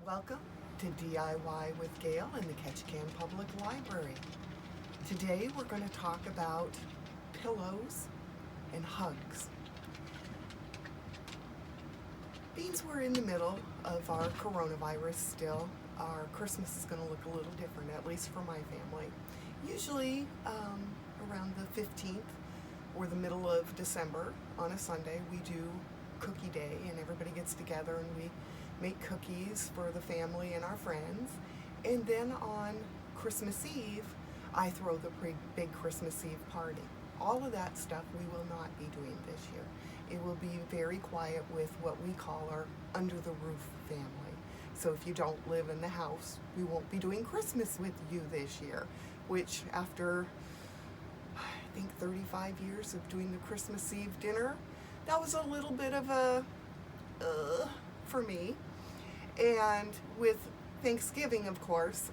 Welcome to DIY with Gayle in the Ketchikan Public Library. Today we're going to talk about pillows and hugs. Being we're in the middle of our coronavirus still, our Christmas is going to look a little different, at least for my family. Usually around the 15th or the middle of December on a Sunday, we do cookie day and everybody gets together and we make cookies for the family and our friends. And then on Christmas Eve, I throw the big Christmas Eve party. All of that stuff we will not be doing this year. It will be very quiet with what we call our under the roof family. So if you don't live in the house, we won't be doing Christmas with you this year, which after I think 35 years of doing the Christmas Eve dinner, that was a little bit of a for me. And with Thanksgiving, of course,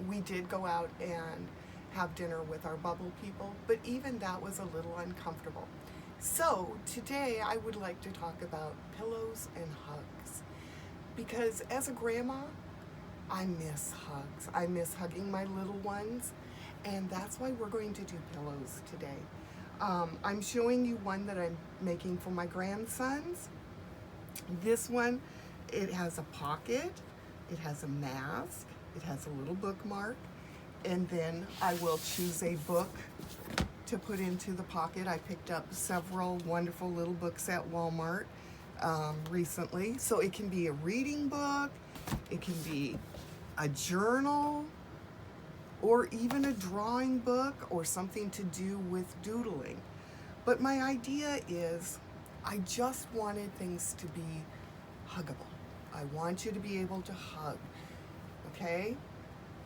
we did go out and have dinner with our bubble people, but even that was a little uncomfortable. So today I would like to talk about pillows and hugs, because as a grandma, I miss hugs. I miss hugging my little ones, and that's why we're going to do pillows today. I'm showing you one that I'm making for my grandsons. This one, it has a pocket, it has a mask, it has a little bookmark, and then I will choose a book to put into the pocket. I picked up several wonderful little books at Walmart recently. So it can be a reading book, it can be a journal, or even a drawing book or something to do with doodling. But my idea is I just wanted things to be huggable. I want you to be able to hug, okay?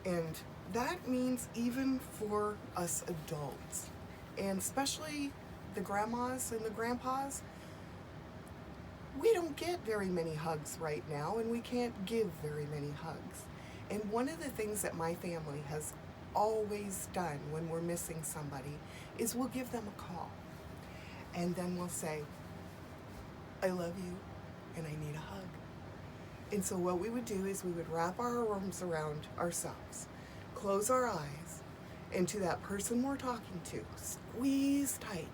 And that means even for us adults, and especially the grandmas and the grandpas, we don't get very many hugs right now, and we can't give very many hugs. And one of the things that my family has always done when we're missing somebody is we'll give them a call. And then we'll say, I love you and I need a hug. And so what we would do is we would wrap our arms around ourselves, close our eyes, and to that person we're talking to, squeeze tight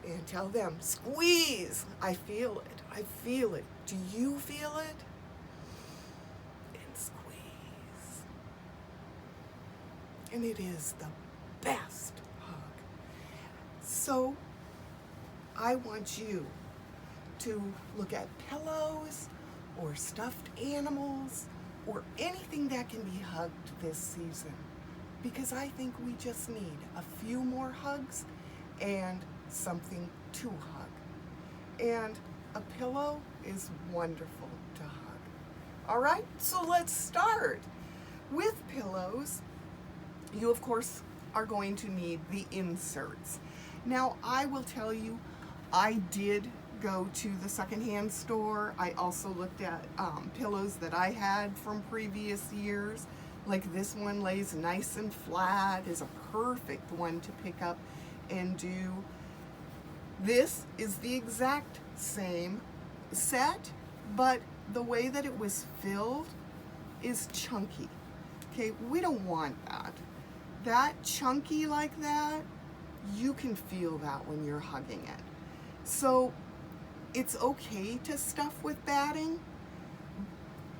and tell them, squeeze, I feel it, I feel it. Do you feel it? And squeeze. And it is the best hug. So I want you to look at pillows or stuffed animals or anything that can be hugged this season, because I think we just need a few more hugs and something to hug. And a pillow is wonderful to hug. All right, so let's start. With pillows, you of course are going to need the inserts. Now I will tell you, I did go to the secondhand store. I also looked at pillows that I had from previous years. Like this one lays nice and flat, is a perfect one to pick up and do. This is the exact same set, but the way that it was filled is chunky. Okay, we don't want that. That chunky like that, you can feel that when you're hugging it. So it's okay to stuff with batting,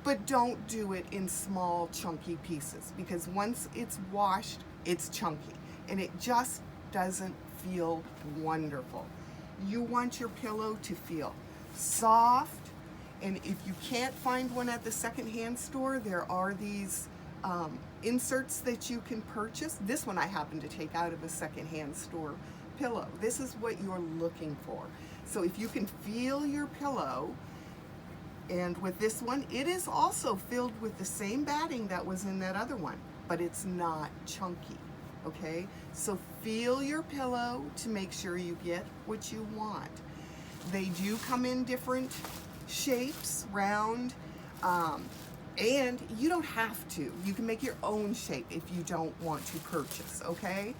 but don't do it in small chunky pieces, because once it's washed, it's chunky and it just doesn't feel wonderful. You want your pillow to feel soft, and if you can't find one at the secondhand store, there are these inserts that you can purchase. This one I happen to take out of a secondhand store pillow. This is what you're looking for. So if you can feel your pillow, and with this one, it is also filled with the same batting that was in that other one, but it's not chunky, okay? So feel your pillow to make sure you get what you want. They do come in different shapes, round, and you don't have to. You can make your own shape if you don't want to purchase, okay?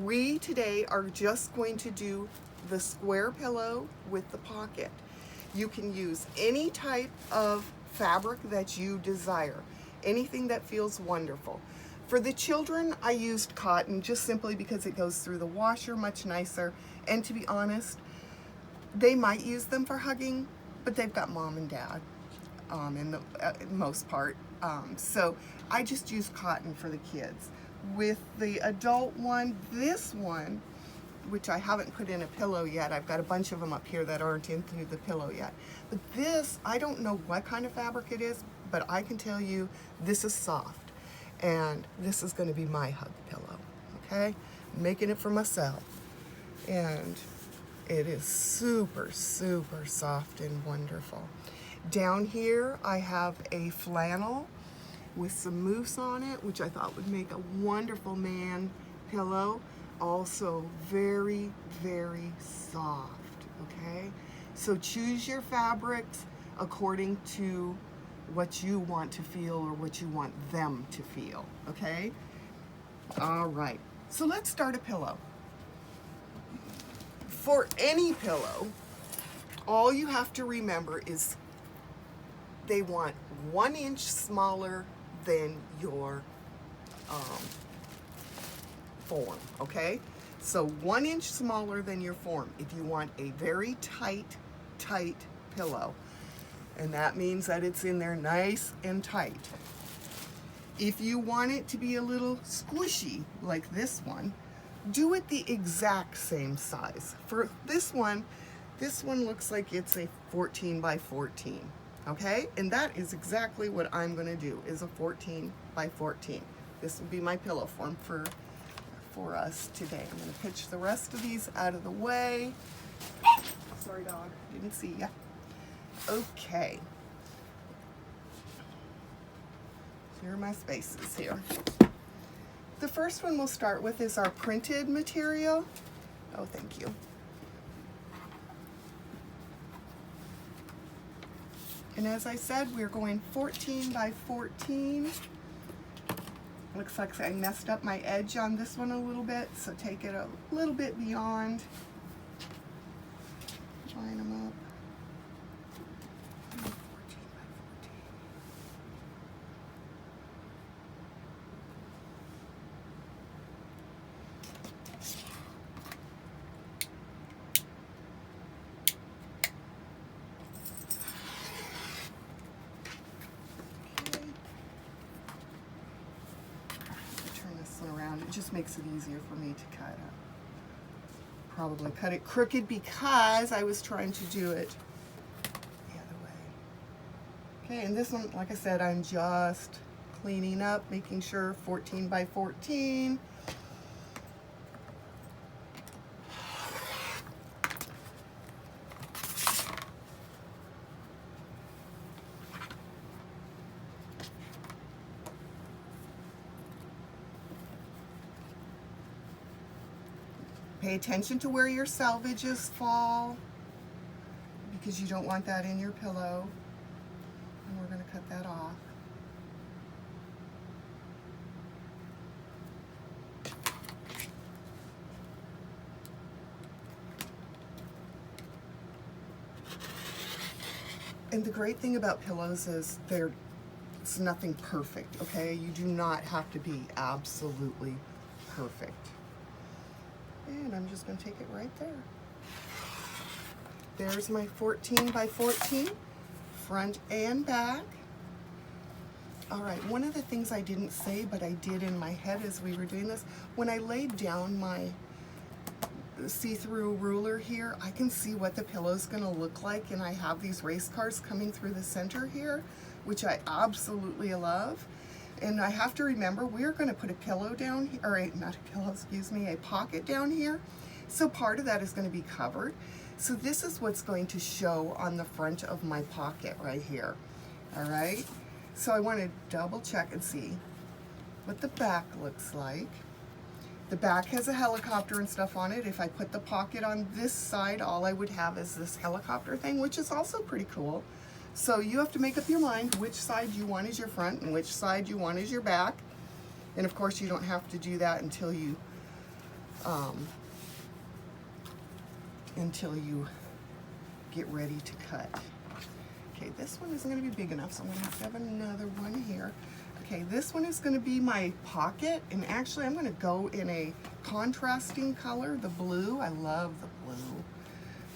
We today are just going to do the square pillow with the pocket. You can use any type of fabric that you desire, anything that feels wonderful. For the children, I used cotton just simply because it goes through the washer much nicer. And to be honest, they might use them for hugging, but they've got mom and dad in the most part. So I just use cotton for the kids. With the adult one, this one, which I haven't put in a pillow yet. I've got a bunch of them up here that aren't into the pillow yet. But this, I don't know what kind of fabric it is, but I can tell you this is soft. And this is going to be my hug pillow, okay? I'm making it for myself. And it is super, super soft and wonderful. Down here, I have a flannel with some mousse on it, which I thought would make a wonderful man pillow. Also very, very soft, okay? So choose your fabrics according to what you want to feel or what you want them to feel, okay? All right, so let's start a pillow. For any pillow, all you have to remember is they want 1 inch smaller than your form, okay? So 1 inch smaller than your form if you want a very tight pillow. And that means that it's in there nice and tight. If you want it to be a little squishy, like this one, do it the exact same size. For this one looks like it's a 14 by 14, okay? And that is exactly what I'm gonna do, is a 14 by 14. This will be my pillow form for us today. I'm gonna pitch the rest of these out of the way. Sorry, dog, didn't see ya. Okay. Here are my spaces here. The first one we'll start with is our printed material. Oh, thank you. And as I said, we're going 14 by 14. Looks like I messed up my edge on this one a little bit, so take it a little bit beyond. Line them up. 14 by 14. Around. It just makes it easier for me to cut it. Probably cut it crooked because I was trying to do it the other way. Okay, and this one, like I said, I'm just cleaning up, making sure 14 by 14. Pay attention to where your selvages fall because you don't want that in your pillow. And we're going to cut that off. And the great thing about pillows is it's nothing perfect, okay? You do not have to be absolutely perfect. And I'm just going to take it right there. There's my 14 by 14, front and back. All right, one of the things I didn't say, but I did in my head as we were doing this, when I laid down my see-through ruler here, I can see what the pillow's going to look like, and I have these race cars coming through the center here, which I absolutely love. And I have to remember, we're going to put a pillow down here, or not a pillow, excuse me, a pocket down here. So part of that is going to be covered. So this is what's going to show on the front of my pocket right here. All right. So I want to double check and see what the back looks like. The back has a helicopter and stuff on it. If I put the pocket on this side, all I would have is this helicopter thing, which is also pretty cool. So you have to make up your mind which side you want as your front and which side you want as your back. And of course you don't have to do that until you get ready to cut. Okay, this one isn't going to be big enough, so I'm going to have another one here. Okay, this one is going to be my pocket, and actually I'm going to go in a contrasting color, the blue. I love the blue.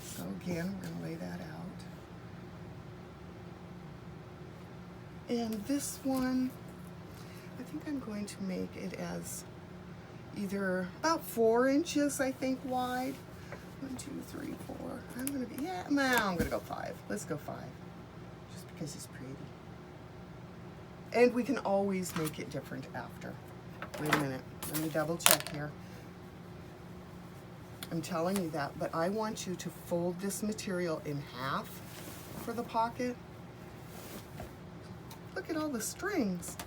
So again, we're going to lay that out. And this one, I think I'm going to make it as either about 4 inches, I think, wide. 1, 2, 3, 4. I'm going to be, I'm going to go 5. Let's go 5, just because it's pretty. And we can always make it different after. Wait a minute, let me double check here. I'm telling you that, but I want you to fold this material in half for the pocket. Look at all the strings.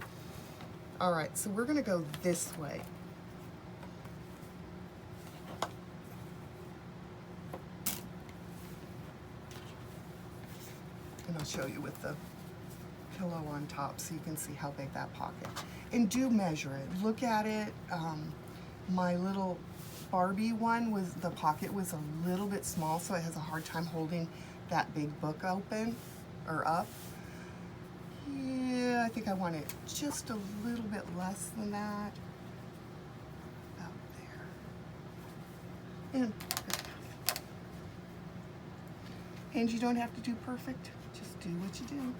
All right, so we're gonna go this way. And I'll show you with the pillow on top so you can see how big that pocket. And do measure it. Look at it. My little Barbie one was, the pocket was a little bit small, so it has a hard time holding that big book open or up. Yeah, I think I want it just a little bit less than that. About there. And you don't have to do perfect. Just do what you do.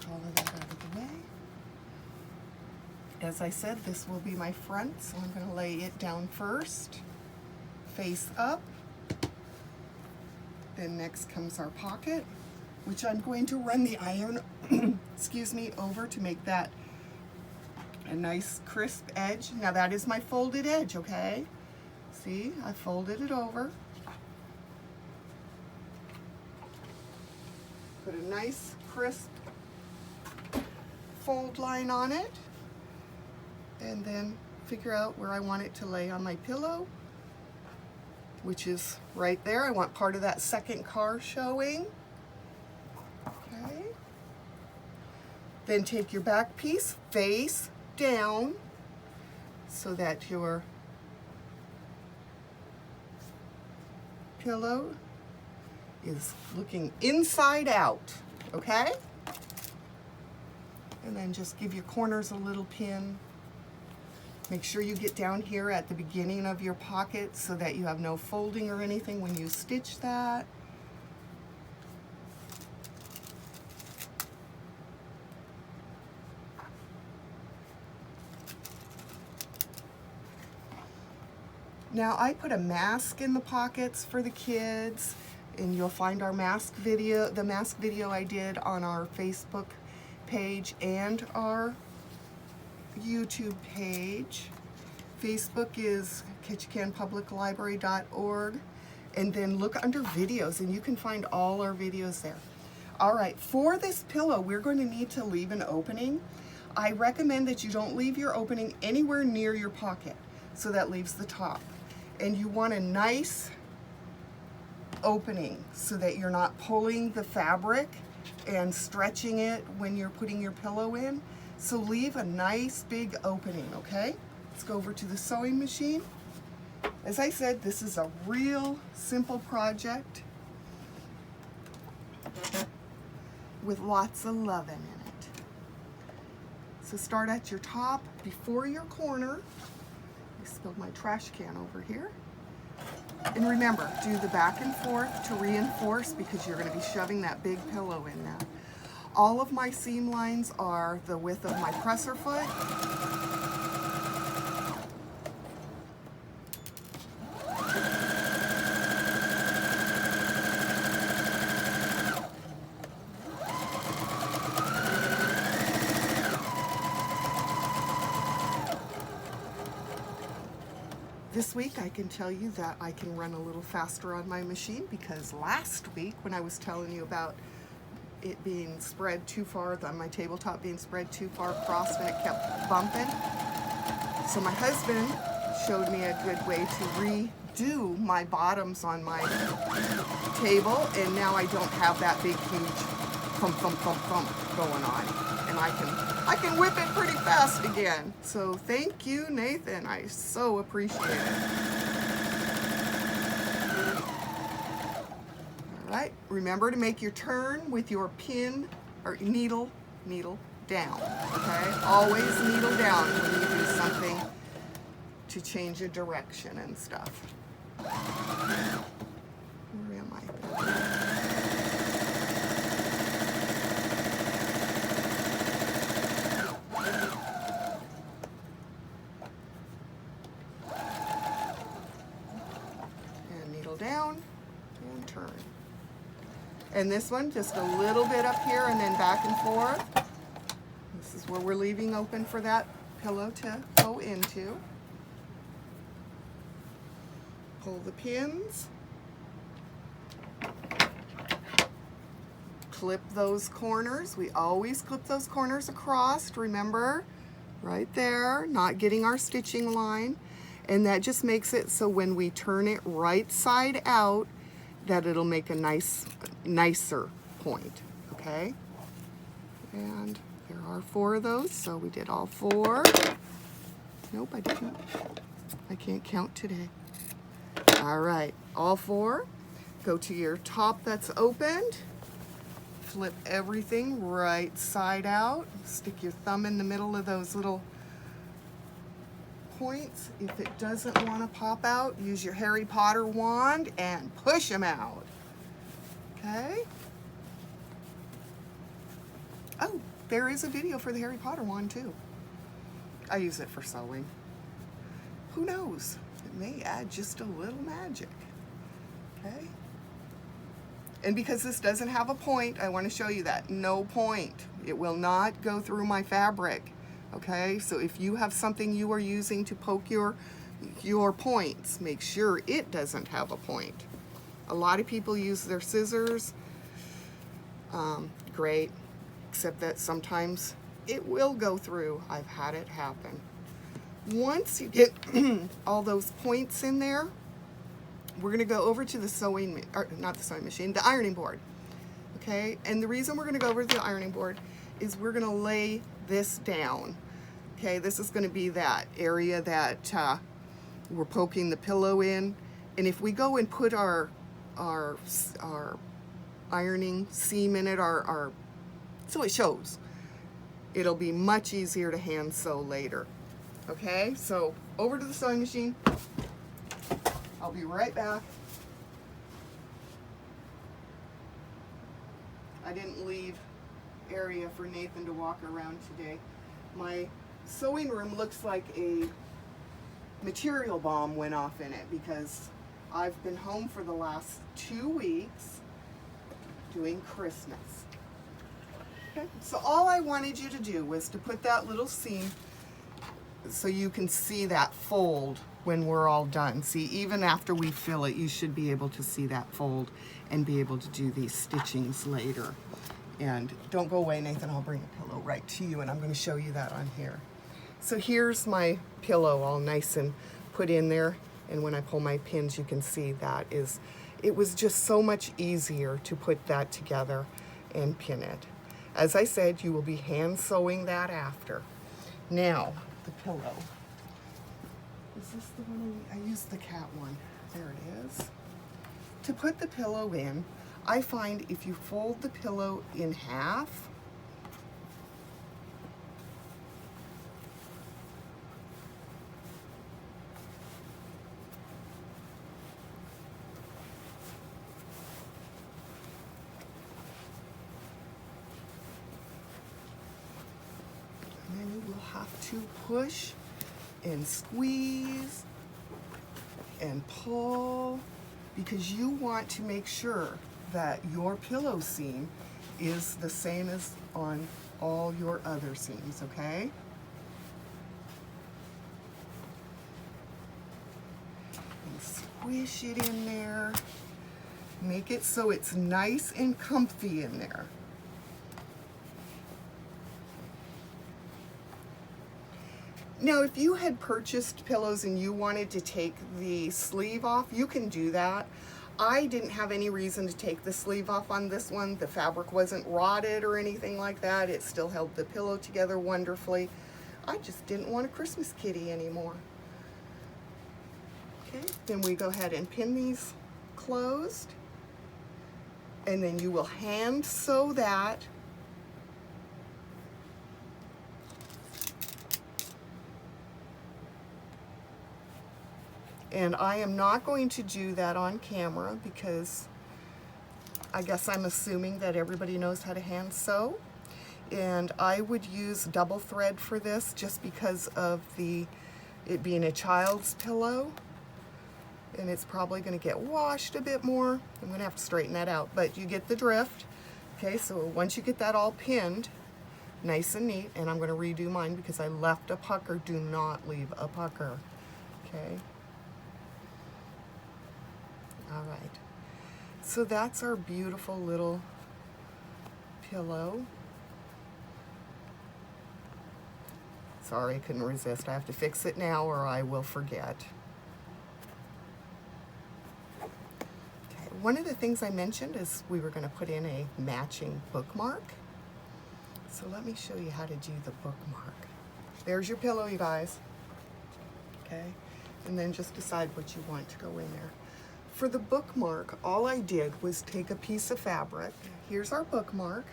All of that out of the way. As I said, this will be my front, so I'm going to lay it down first, face up. Then next comes our pocket, which I'm going to run the iron, excuse me, over to make that a nice crisp edge. Now that is my folded edge, okay? See, I folded it over. Put a nice crisp fold line on it, and then figure out where I want it to lay on my pillow, which is right there. I want part of that second car showing. Okay. Then take your back piece face down so that your pillow is looking inside out, okay? And then just give your corners a little pin. Make sure you get down here at the beginning of your pocket so that you have no folding or anything when you stitch that. Now I put a mask in the pockets for the kids, and you'll find our mask video, the mask video I did on our Facebook page and our YouTube page. Facebook is ketchikanpubliclibrary.org, and then look under videos and you can find all our videos there. All right, for this pillow we're going to need to leave an opening. I recommend that you don't leave your opening anywhere near your pocket, so that leaves the top. And you want a nice opening so that you're not pulling the fabric and stretching it when you're putting your pillow in. So leave a nice big opening, okay? Let's go over to the sewing machine. As I said, this is a real simple project with lots of loving in it. So start at your top before your corner. I spilled my trash can over here. And remember, do the back and forth to reinforce, because you're going to be shoving that big pillow in now. All of my seam lines are the width of my presser foot. This week I can tell you that I can run a little faster on my machine, because last week when I was telling you about it being spread too far, on my tabletop being spread too far across and it kept bumping. So my husband showed me a good way to undo my bottoms on my table, and now I don't have that big huge thump thump thump thump going on, and I can whip it pretty fast again. So thank you, Nathan. I so appreciate it. All right, remember to make your turn with your pin or needle down. Okay, always needle down when you do something to change your direction and stuff. Where am I? And needle down and turn. And this one, just a little bit up here and then back and forth. This is where we're leaving open for that pillow to go into. Pull the pins, clip those corners. We always clip those corners across, remember? Right there, not getting our stitching line. And that just makes it so when we turn it right side out, that it'll make a nicer point, okay? And there are 4 of those, so we did all 4. Nope, I didn't. I can't count today. All right, all 4. Go to your top that's opened. Flip everything right side out. Stick your thumb in the middle of those little points. If it doesn't want to pop out, use your Harry Potter wand and push them out. Okay? Oh, there is a video for the Harry Potter wand too. I use it for sewing. Who knows? It may add just a little magic. Okay? And because this doesn't have a point, I want to show you that. No point. It will not go through my fabric. Okay? So if you have something you are using to poke your points, make sure it doesn't have a point. A lot of people use their scissors. Great. Except that sometimes it will go through. I've had it happen. Once you get all those points in there, we're going to go over to the sewing, or not the sewing machine, the ironing board. Okay, and the reason we're going to go over to the ironing board is we're going to lay this down. Okay, this is going to be that area that we're poking the pillow in, and if we go and put our ironing seam in it, so it shows, it'll be much easier to hand sew later. Okay, so over to the sewing machine. I'll be right back. I didn't leave area for Nathan to walk around today. My sewing room looks like a material bomb went off in it because I've been home for the last 2 weeks doing Christmas. Okay, so all I wanted you to do was to put that little seam so you can see that fold when we're all done. See, even after we fill it, you should be able to see that fold and be able to do these stitchings later. And don't go away, Nathan, I'll bring a pillow right to you, and I'm going to show you that on here. So here's my pillow all nice and put in there, and when I pull my pins, you can see that it was just so much easier to put that together and pin it. As I said, you will be hand sewing that after. Now, the pillow. Is this the one I used the cat one? There it is. To put the pillow in, I find if you fold the pillow in half, and then you will have to push and squeeze and pull, because you want to make sure that your pillow seam is the same as on all your other seams, okay? And squish it in there. Make it so it's nice and comfy in there. Now, if you had purchased pillows and you wanted to take the sleeve off, you can do that. I didn't have any reason to take the sleeve off on this one. The fabric wasn't rotted or anything like that. It still held the pillow together wonderfully. I just didn't want a Christmas kitty anymore. Okay, then we go ahead and pin these closed, and then you will hand sew that. And I am not going to do that on camera because I guess I'm assuming that everybody knows how to hand sew. And I would use double thread for this just because of it being a child's pillow. And it's probably going to get washed a bit more. I'm going to have to straighten that out, but you get the drift. Okay, so once you get that all pinned, nice and neat, and I'm going to redo mine because I left a pucker. Do not leave a pucker. Okay. All right, so that's our beautiful little pillow. Sorry, I couldn't resist. I have to fix it now or I will forget. Okay, one of the things I mentioned is we were going to put in a matching bookmark. So let me show you how to do the bookmark. There's your pillow, you guys. Okay, and then just decide what you want to go in there. For the bookmark, all I did was take a piece of fabric. Here's our bookmark.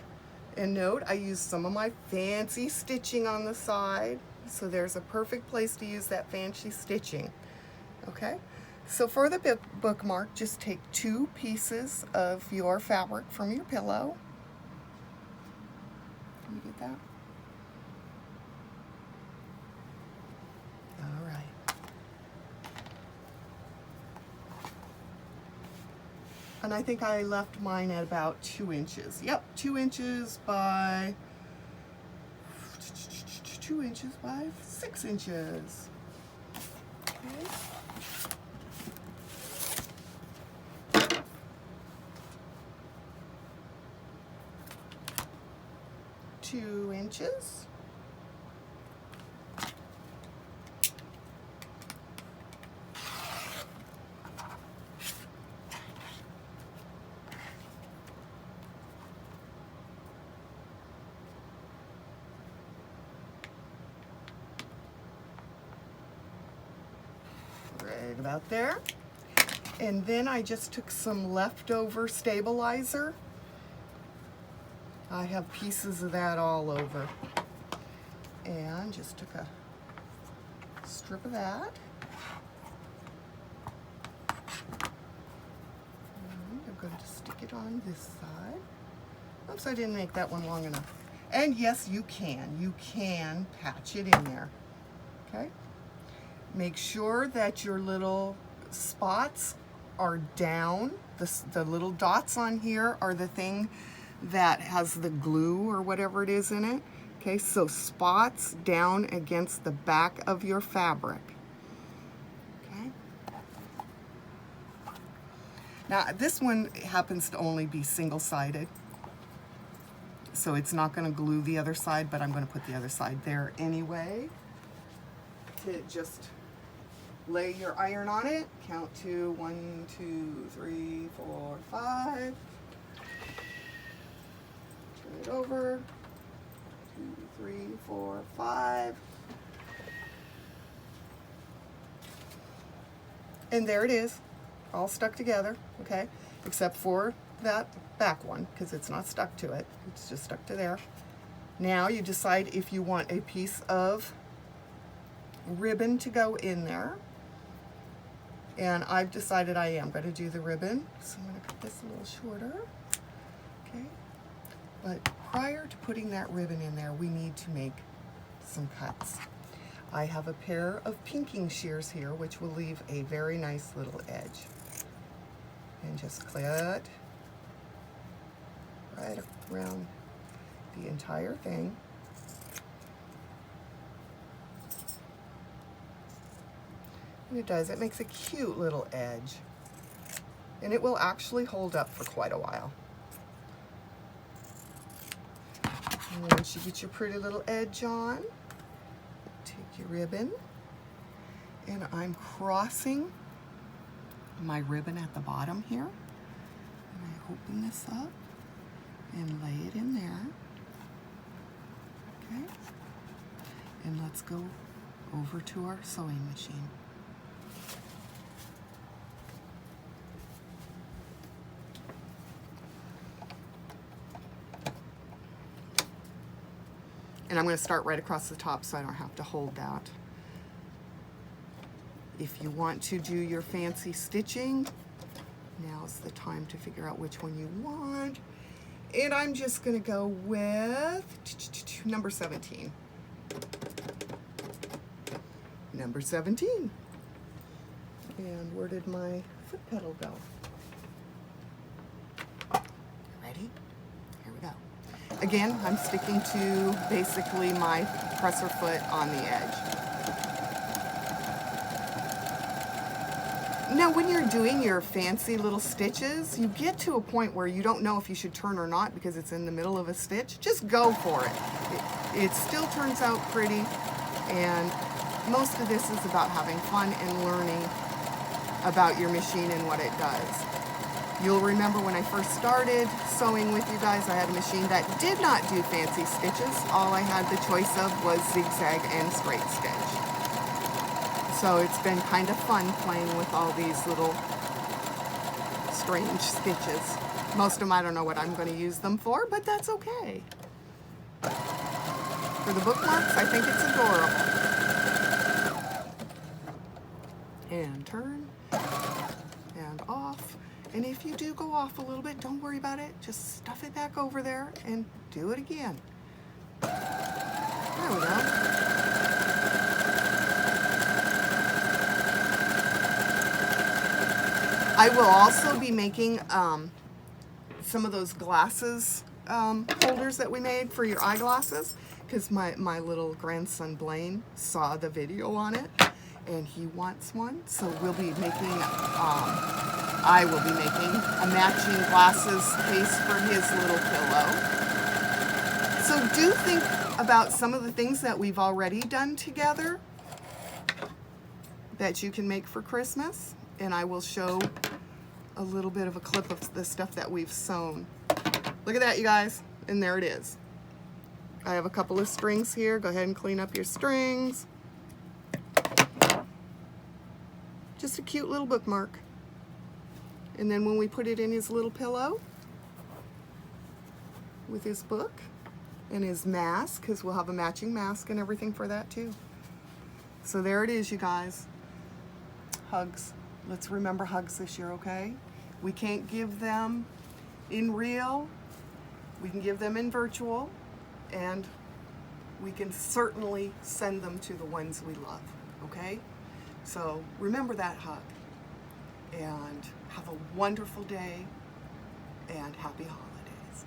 And note, I used some of my fancy stitching on the side. So there's a perfect place to use that fancy stitching. Okay? So for the bookmark, just take 2 pieces of your fabric from your pillow. Can you get that? All right. And I think I left mine at about 2 inches. Yep, 2 inches by 2 inches by 6 inches. Okay. 2 inches. Right about there. And then I just took some leftover stabilizer. I have pieces of that all over. And just took a strip of that. And I'm going to stick it on this side. Oops, I didn't make that one long enough. And yes, you can patch it in there. Okay? Make sure that your little spots are down. The little dots on here are the thing that has the glue or whatever it is in it. Okay, so spots down against the back of your fabric. Okay. Now this one happens to only be single-sided, so it's not going to glue the other side, but I'm going to put the other side there anyway. To just lay your iron on it. Count to 1, 2, 3, 4, 5. Turn it over. 2, 3, 4, 5. And there it is, all stuck together, okay? Except for that back one, because it's not stuck to it. It's just stuck to there. Now you decide if you want a piece of ribbon to go in there. And I've decided I am going to do the ribbon. So I'm going to cut this a little shorter. Okay. But prior to putting that ribbon in there, we need to make some cuts. I have a pair of pinking shears here, which will leave a very nice little edge. And just cut right around the entire thing. And it does, it makes a cute little edge. And it will actually hold up for quite a while. And then once you get your pretty little edge on, take your ribbon, and I'm crossing my ribbon at the bottom here, and I open this up and lay it in there. Okay, and let's go over to our sewing machine. And I'm going to start right across the top so I don't have to hold that. If you want to do your fancy stitching, now's the time to figure out which one you want. And I'm just going to go with number 17. Number 17. And where did my foot pedal go? Ready? Here we go. Again, I'm sticking to basically my presser foot on the edge. Now, when you're doing your fancy little stitches, you get to a point where you don't know if you should turn or not because it's in the middle of a stitch. Just go for it. It still turns out pretty, and most of this is about having fun and learning about your machine and what it does. You'll remember when I first started sewing with you guys, I had a machine that did not do fancy stitches. All I had the choice of was zigzag and straight stitch. So it's been kind of fun playing with all these little strange stitches. Most of them I don't know what I'm going to use them for, but that's okay. For the bookmarks, I think it's adorable. And turn, and off. And if you do go off a little bit, don't worry about it. Just stuff it back over there and do it again. There we go. I will also be making some of those glasses holders that we made for your eyeglasses, because my little grandson Blaine saw the video on it and he wants one. So we'll be making, I will be making a matching glasses case for his little pillow. So do think about some of the things that we've already done together that you can make for Christmas. And I will show a little bit of a clip of the stuff that we've sewn. Look at that, you guys. And there it is. I have a couple of strings here. Go ahead and clean up your strings. Just a cute little bookmark. And then when we put it in his little pillow with his book and his mask, because we'll have a matching mask and everything for that too. So there it is, you guys. Hugs. Let's remember hugs this year, okay? We can't give them in real, we can give them in virtual, and we can certainly send them to the ones we love, okay? So remember that hug, and have a wonderful day, and happy holidays.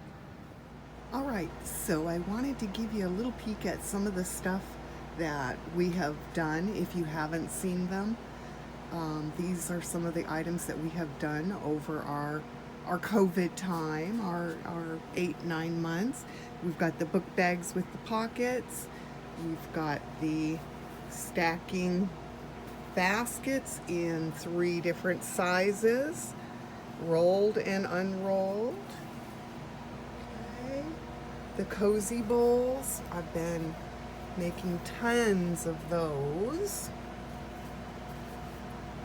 All right, so I wanted to give you a little peek at some of the stuff that we have done if you haven't seen them. These are some of the items that we have done over our COVID time, our 8-9 months. We've got the book bags with the pockets. We've got the stacking baskets in 3 different sizes, rolled and unrolled. Okay. The cozy bowls, I've been making tons of those.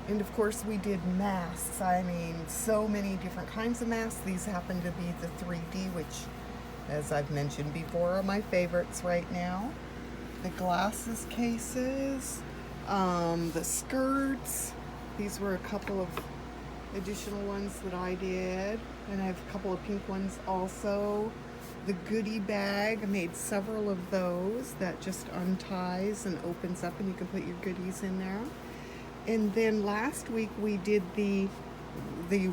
And of course we did masks. I mean, so many different kinds of masks. These happen to be the 3D, which, as I've mentioned before, are my favorites right now. The glasses cases, the skirts. These were a couple of additional ones that I did. And I have a couple of pink ones also. The goodie bag, I made several of those that just unties and opens up and you can put your goodies in there. And then last week we did the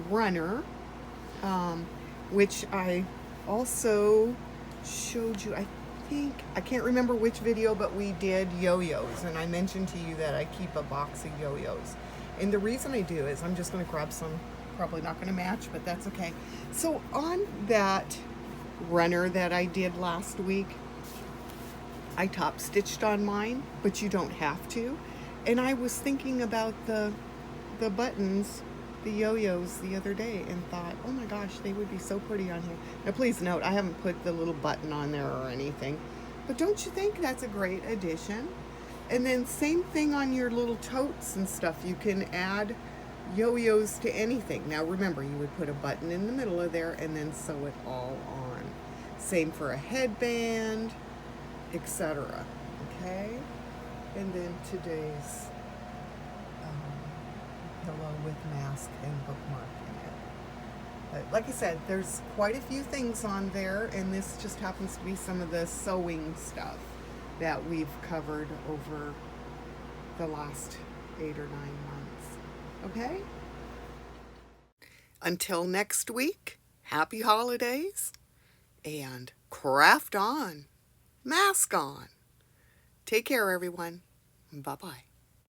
runner, which I also showed you, I can't remember which video, but we did yo-yos. And I mentioned to you that I keep a box of yo-yos. And the reason I do is I'm just going to grab some, probably not going to match, but that's okay. So on that runner that I did last week, I top stitched on mine, but you don't have to. And I was thinking about the buttons, the yo-yos the other day, and thought, oh my gosh, they would be so pretty on here. Now please note, I haven't put the little button on there or anything, but don't you think that's a great addition? And then same thing on your little totes and stuff. You can add yo-yos to anything. Now remember, you would put a button in the middle of there and then sew it all on. Same for a headband, etc. Okay? And then today's pillow with mask and bookmark in it. But like I said, there's quite a few things on there, and this just happens to be some of the sewing stuff that we've covered over the last 8 or 9 months. Okay? Until next week, happy holidays, and craft on, mask on. Take care, everyone. Bye-bye.